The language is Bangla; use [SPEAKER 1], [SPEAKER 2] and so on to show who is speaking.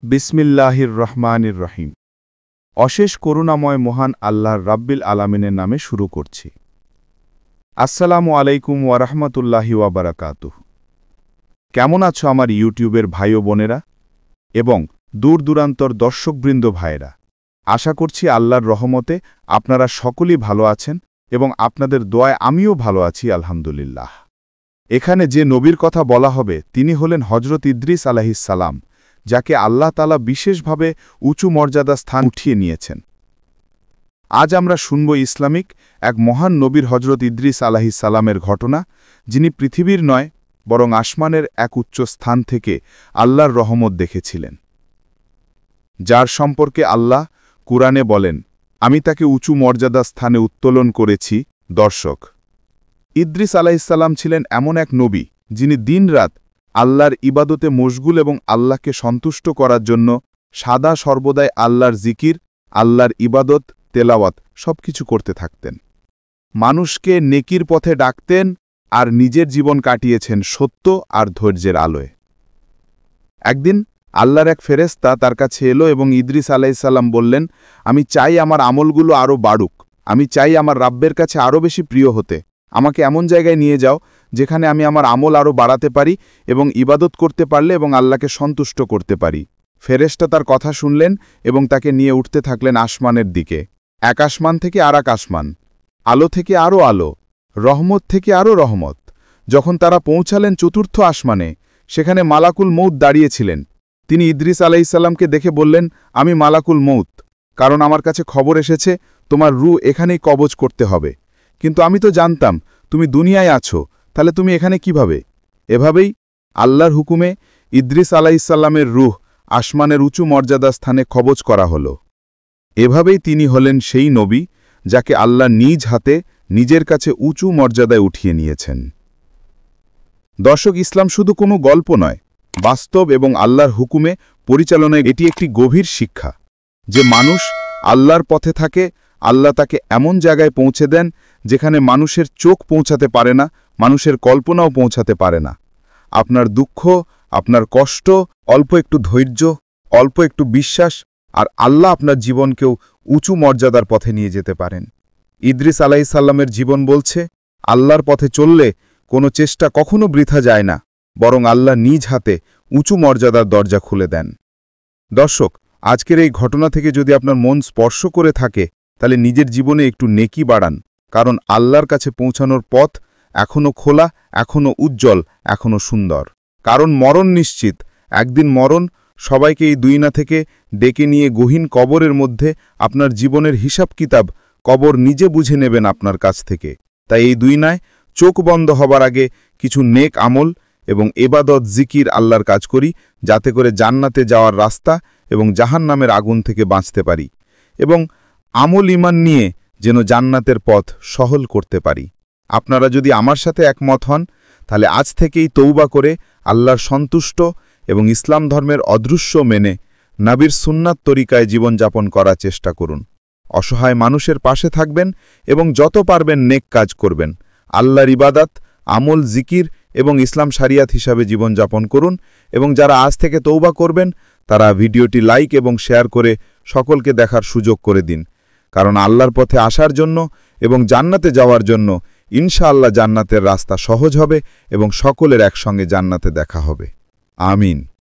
[SPEAKER 1] বিসমিল্লাহির রহমানির রহিম। অশেষ করুণাময় মহান আল্লাহর রাব্বিল আলামিনের নামে শুরু করছি। আসসালামু আলাইকুম ওয়ারাহমাতুল্লাহি ওয়াবারাকাতুহ। কেমন আছো আমার ইউটিউবের ভাই ও বোনেরা এবং দূর দূরান্তর দর্শকবৃন্দ ভাইয়েরা? আশা করছি আল্লাহর রহমতে আপনারা সকলেই ভালো আছেন এবং আপনাদের দোয়ায় আমিও ভালো আছি আলহামদুলিল্লাহ। এখানে যে নবীর কথা বলা হবে তিনি হলেন হজরত ইদ্রিস আলাইহিস সালাম, যাকে আল্লাহ তাআলা বিশেষভাবে উঁচু মর্যাদা স্থান উঠিয়ে নিয়েছেন। আজ আমরা শুনব ইসলামিক এক মহান নবীর হজরত ইদ্রিস আলাইহিস সালামের ঘটনা, যিনি পৃথিবীর নয় বরং আসমানের এক উচ্চ স্থান থেকে আল্লাহর রহমত দেখেছিলেন, যার সম্পর্কে আল্লাহ কুরআনে বলেন, আমি তাকে উঁচু মর্যাদা স্থানে উত্তোলন করেছি। দর্শক, ইদ্রিস আলাইহিস সালাম ছিলেন এমন এক নবী যিনি দিনরাত আল্লাহর ইবাদতে মশগুল এবং আল্লাহকে সন্তুষ্ট করার জন্য সদা সর্বদাই আল্লাহর জিকির, আল্লাহর ইবাদত, তেলাওয়াত সবকিছু করতে থাকতেন। মানুষকে নেকির পথে ডাকতেন আর নিজের জীবন কাটিয়েছেন সত্য আর ধৈর্যের আলোয়। একদিন আল্লাহর এক ফেরেশতা তার কাছে এলো এবং ইদ্রিস আলাইহিস সালাম বললেন, আমি চাই আমার আমলগুলো আরও বাড়ুক, আমি চাই আমার রাব্বের কাছে আরও বেশি প্রিয় হতে। আমাকে এমন জায়গায় নিয়ে যাও যেখানে আমি আমার আমল আরও বাড়াতে পারি এবং ইবাদত করতে পারলে এবং আল্লাহকে সন্তুষ্ট করতে পারি। ফেরেশতা তার কথা শুনলেন এবং তাকে নিয়ে উঠতে থাকলেন আসমানের দিকে। এক আসমান থেকে আর এক আসমান, আলো থেকে আরও আলো, রহমত থেকে আরও রহমত। যখন তারা পৌঁছালেন চতুর্থ আসমানে, সেখানে মালাকুল মৌত দাঁড়িয়েছিলেন। তিনি ইদ্রিস আলাইহিস সালামকে দেখে বললেন, আমি মালাকুল মৌত, কারণ আমার কাছে খবর এসেছে তোমার রূহ এখানেই কবজ করতে হবে। কিন্তু আমি তো জানতাম তুমি দুনিয়ায় আছো, তাহলে তুমি এখানে কিভাবে? এভাবেই আল্লাহর হুকুমে ইদ্রিস আলাইহিস সালামের রূহ আসমানের উঁচু মর্যাদা স্থানে কবজ করা হল। এভাবেই তিনি হলেন সেই নবী যাকে আল্লাহ নিজ হাতে নিজের কাছে উঁচু মর্যাদায় উঠিয়ে নিয়েছেন। দর্শক, ইসলাম শুধু কোনো গল্প নয়, বাস্তব এবং আল্লাহর হুকুমে পরিচালনায় এটি একটি গভীর শিক্ষা। যে মানুষ আল্লাহর পথে থাকে, আল্লাহ তাকে এমন জায়গায় পৌঁছে দেন যেখানে মানুষের চোখ পৌঁছাতে পারে না, মানুষের কল্পনাও পৌঁছাতে পারে না। আপনার দুঃখ, আপনার কষ্ট, অল্প একটু ধৈর্য, অল্প একটু বিশ্বাস, আর আল্লাহ আপনার জীবনকেও উঁচু মর্যাদার পথে নিয়ে যেতে পারেন। ইদ্রিস আলাইহিস সালামের জীবন বলছে, আল্লাহর পথে চললে কোনো চেষ্টা কখনো বৃথা যায় না, বরং আল্লাহ নিজ হাতে উঁচু মর্যাদার দরজা খুলে দেন। দর্শক, আজকের এই ঘটনা থেকে যদি আপনার মন স্পর্শ করে থাকে, তাহলে নিজের জীবনে একটু নেকি বাড়ান, কারণ আল্লাহর কাছে পৌঁছানোর পথ এখনও খোলা, এখনও উজ্জ্বল, এখনও সুন্দর। কারণ মরণ নিশ্চিত, একদিন মরণ সবাইকে এই দুনিয়া থেকে ডেকে নিয়ে গহীন কবরের মধ্যে আপনার জীবনের হিসাব কিতাব কবর নিজে বুঝে নেবেন আপনার কাছ থেকে। তাই এই দুনিয়ায় চোখ বন্ধ হবার আগে কিছু নেক আমল এবং ইবাদত, জিকির, আল্লাহর কাজ করি, যাতে করে জান্নাতে যাওয়ার রাস্তা এবং জাহান্নামের আগুন থেকে বাঁচতে পারি, এবং আমল ইমান নিয়ে যেন জান্নাতের পথ সহল করতে পারি। আপনারা যদি আমার সাথে একমত হন, তাহলে আজ থেকেই তৌবা করে আল্লাহর সন্তুষ্ট এবং ইসলাম ধর্মের অদৃশ্য মেনে নবীর সুন্নাত তরিকায় জীবনযাপন করার চেষ্টা করুন। অসহায় মানুষের পাশে থাকবেন এবং যত পারবেন নেক কাজ করবেন। আল্লাহর ইবাদত, আমল, জিকির এবং ইসলাম শরিয়াত হিসাবে জীবনযাপন করুন। এবং যারা আজ থেকে তৌবা করবেন, তারা ভিডিওটি লাইক এবং শেয়ার করে সকলকে দেখার সুযোগ করে দিন। কারণ আল্লাহর পথে আসার জন্য এবং জান্নাতে যাওয়ার জন্য ইনশাআল্লাহ জান্নাতের রাস্তা সহজ হবে এবং সকলের একসঙ্গে জান্নাতে দেখা হবে। আমিন।